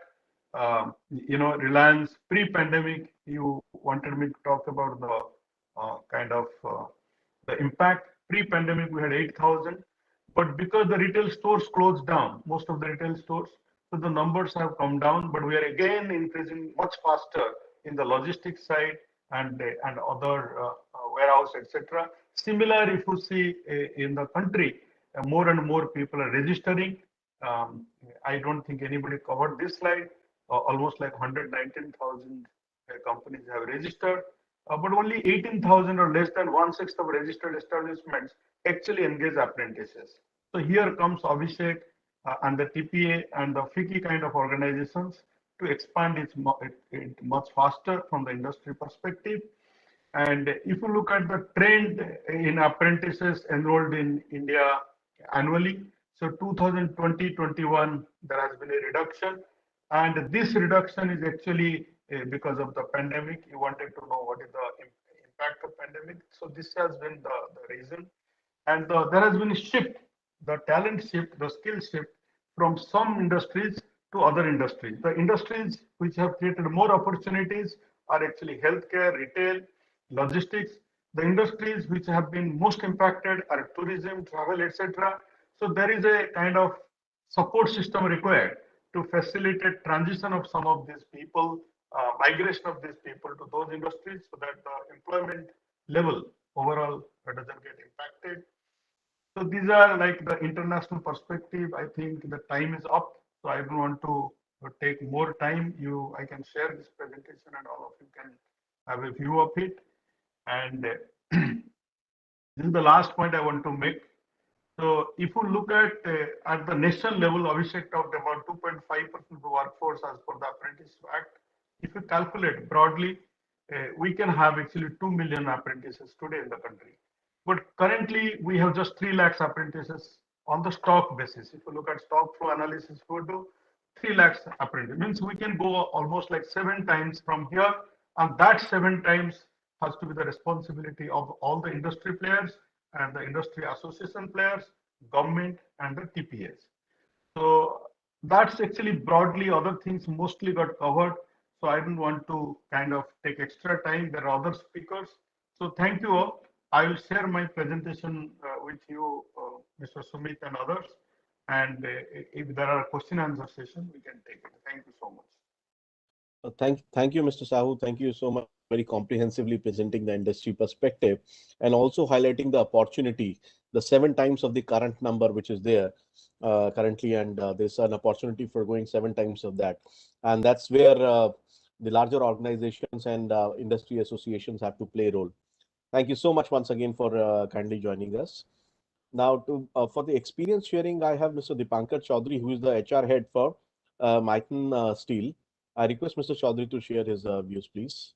Reliance pre-pandemic, you wanted me to talk about the kind of the impact. Pre-pandemic, we had 8,000, but because the retail stores closed down, most of the retail stores, so the numbers have come down. But we are again increasing much faster in the logistics side and other warehouse, etc. Similar, if you see in the country, more and more people are registering. I don't think anybody covered this slide. Almost like 119,000 companies have registered, but only 18,000 or less than 1/6 of registered establishments actually engage apprentices. So here comes Abhishek and the TPA and the FICCI kind of organizations to expand it much faster from the industry perspective. And if you look at the trend in apprentices enrolled in India annually, so 2020-21, there has been a reduction. And this reduction is actually because of the pandemic. You wanted to know what is the impact of pandemic. So this has been the reason. And there has been a shift, the talent shift, the skill shift from some industries to other industries. The industries which have created more opportunities are actually healthcare, retail, logistics. The industries which have been most impacted are tourism, travel, etc. So there is a kind of support system required to facilitate transition of some of these people, migration of these people to those industries so that the employment level overall doesn't get impacted. So these are like the international perspective. I think the time is up, so I don't want to take more time. I can share this presentation and all of you can have a view of it. And this is the last point I want to make. So if you look at the national level, Abhishek talked about 2.5% of the workforce as per the Apprenticeship Act. If you calculate broadly, we can have actually 2 million apprentices today in the country. But currently, we have just 3 lakhs apprentices on the stock basis. If you look at stock flow analysis, we do 3 lakhs apprentices. Means we can go almost like 7 times from here, and that 7 times has to be the responsibility of all the industry players and the industry association players, government, and the TPAs. So that's actually broadly other things mostly got covered. So I don't want to kind of take extra time. There are other speakers. So thank you all. I will share my presentation with you, Mr. Sumit and others. And if there are question answer session, we can take it. Thank you so much. Thank you, Mr. Sahu. Thank you so much, very comprehensively presenting the industry perspective and also highlighting the opportunity, the 7 times of the current number which is there currently, and there's an opportunity for going 7 times of that, and that's where the larger organizations and industry associations have to play a role. Thank you so much once again for kindly joining us. Now, for the experience sharing, I have Mr. Dipankar Chaudhary, who is the HR head for Meissen Steel. I request Mr. Chaudhary to share his views, please.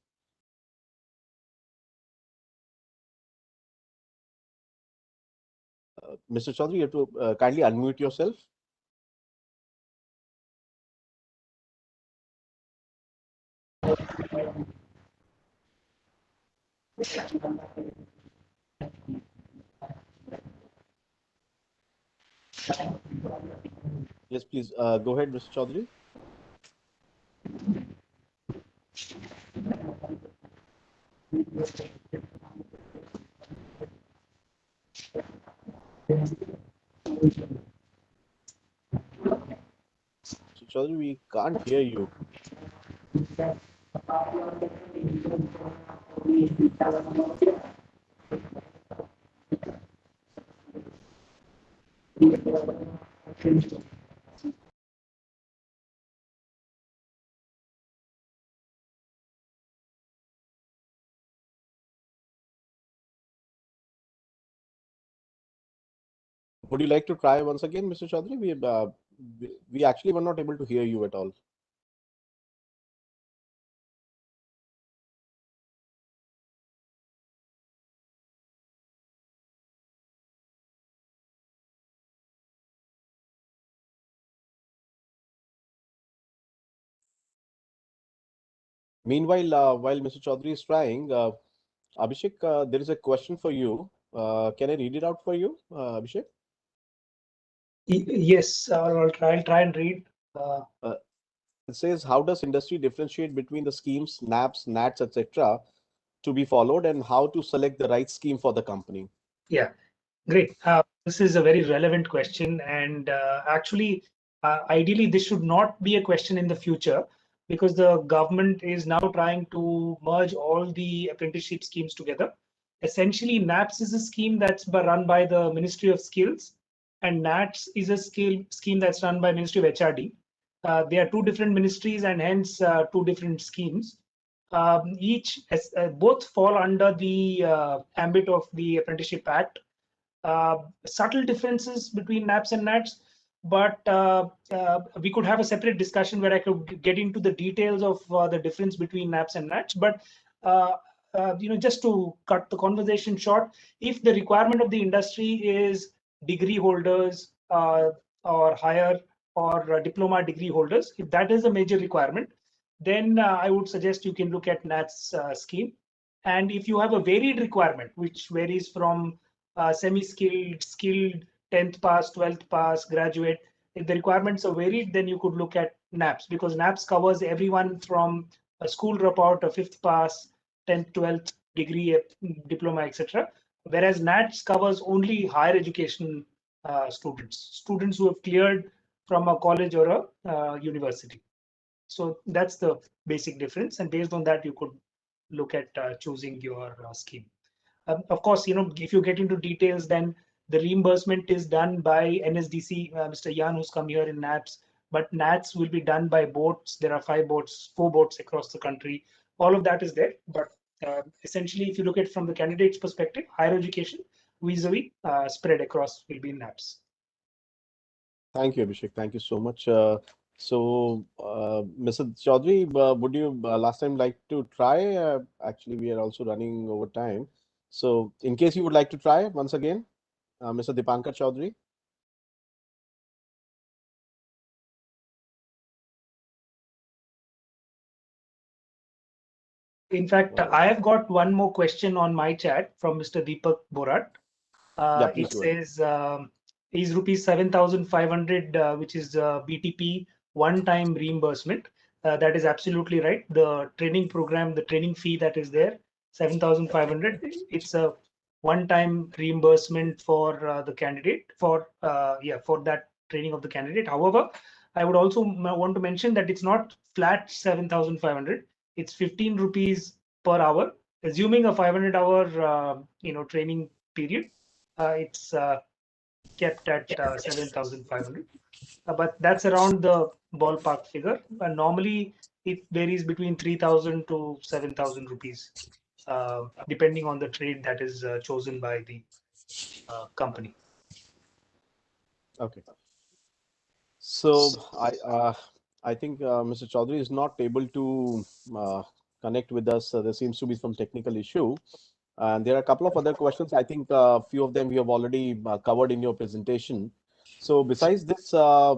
Mr. Chaudhary, you have to kindly unmute yourself. Yes, please go ahead, Mr. Chaudhary. Mr. Chaudhary, we can't hear you. Would you like to try once again, Mr. Chaudhary? We actually were not able to hear you at all. Meanwhile, while Mr. Chaudhary is trying, Abhishek, there is a question for you. Can I read it out for you, Abhishek? Yes, I'll try and read. It says, how does industry differentiate between the schemes, NAPs, NATs, etc., to be followed, and how to select the right scheme for the company? Yeah, great. This is a very relevant question, and actually, ideally, this should not be a question in the future, because the government is now trying to merge all the apprenticeship schemes together. Essentially, NAPS is a scheme that's run by the Ministry of Skills, and NATS is a scheme that's run by Ministry of HRD. They are 2 different ministries, and hence 2 different schemes. Both fall under the ambit of the Apprenticeship Act. Subtle differences between NAPS and NATS, but we could have a separate discussion where I could get into the details of the difference between NAPS and NATS. But just to cut the conversation short, if the requirement of the industry is degree holders or higher, or diploma degree holders, if that is a major requirement, then I would suggest you can look at NATS scheme. And if you have a varied requirement, which varies from semi-skilled, skilled, 10th pass, 12th pass, graduate, if the requirements are varied, then you could look at NAPS, because NAPS covers everyone from a school dropout, a 5th pass, 10th, 12th degree, diploma, etc. Whereas NATS covers only higher education students who have cleared from a college or a university. So that's the basic difference, and based on that, you could look at choosing your scheme. Of course, if you get into details, then the reimbursement is done by NSDC, Mr. Yan, who's come here in NAPS, but NATS will be done by boards. There are 4 boards across the country. All of that is there, but essentially, if you look at it from the candidate's perspective, higher education, vis-a-vis spread across will be in laps. Thank you, Abhishek. Thank you so much. Mr. Chaudhary, would you last time like to try? Actually, we are also running over time. So, in case you would like to try once again, Mr. Dipankar Chaudhary. In fact, I have got one more question on my chat from Mr. Deepak Borat. It says, is rupees 7,500, which is BTP one-time reimbursement. That is absolutely right. The training program, the training fee that is there, 7,500. It's a one-time reimbursement for the candidate for that training of the candidate. However, I would also want to mention that it's not flat 7,500. It's 15 rupees per hour, assuming a 500-hour training period. It's kept at 7,500, but that's around the ballpark figure. Normally, it varies between 3,000 to 7,000 rupees, depending on the trade that is chosen by the company. Okay. So I think Mr. Chaudhary is not able to connect with us. There seems to be some technical issue. And there are a couple of other questions. I think a few of them you have already covered in your presentation. So besides this, I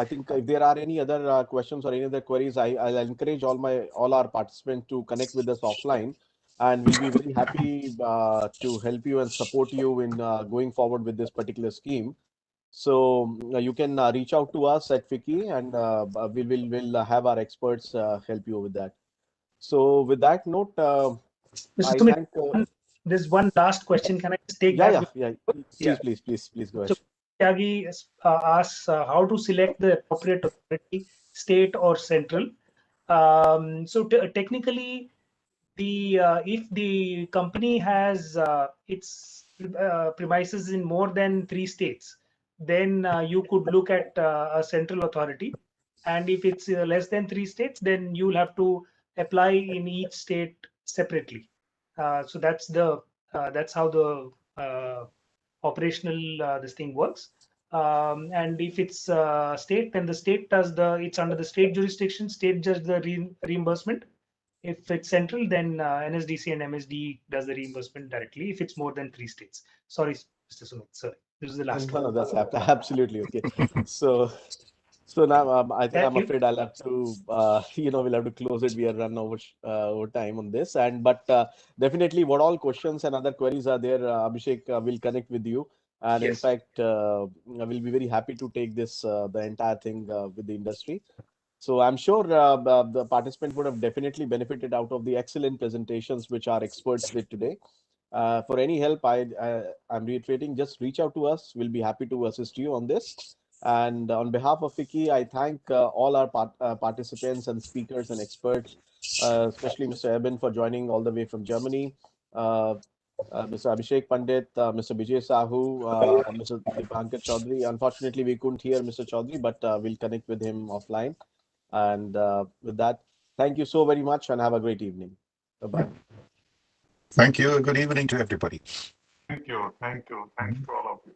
think if there are any other questions or any other queries, I'll encourage all our participants to connect with us offline, and we'll be very happy to help you and support you in going forward with this particular scheme. So you can reach out to us at FICCI, and we'll have our experts help you with that. So with that note, Mr. I Sumit, thank. there's one last question. Can I just take Yeah, that? yeah. Yeah. Please go ahead. So Tyagi asks how to select the appropriate authority, state or central. So technically, the if the company has its premises in more than 3 states, then you could look at a central authority. And if it's less than 3 states, then you'll have to apply in each state separately. So that's how the operational this thing works. And if it's state, then the state does it's under the state jurisdiction, state does the reimbursement. If it's central, then NSDC and MSD does the reimbursement directly if it's more than 3 states. Sorry, Mr. Sumit. Sorry, this is the last one. No, that's absolutely okay. So now I think I'm afraid I'll have to, we'll have to close it. We are run over time on this, but definitely, what all questions and other queries are there, Abhishek will connect with you, and in fact, we'll be very happy to take this the entire thing with the industry. So I'm sure the participant would have definitely benefited out of the excellent presentations which our experts did today. For any help, I'm reiterating, just reach out to us. We'll be happy to assist you on this. And on behalf of FICCI, I thank all our participants and speakers and experts, especially Mr. Eben for joining all the way from Germany, Mr. Abhishek Pandit, Mr. Vijay Sahu, Mr. Dipankar Chaudhary. Unfortunately, we couldn't hear Mr. Chaudhary, but we'll connect with him offline. And with that, thank you so very much and have a great evening. Bye-bye. Thank you. Good evening to everybody. Thank you. Thanks to all of you.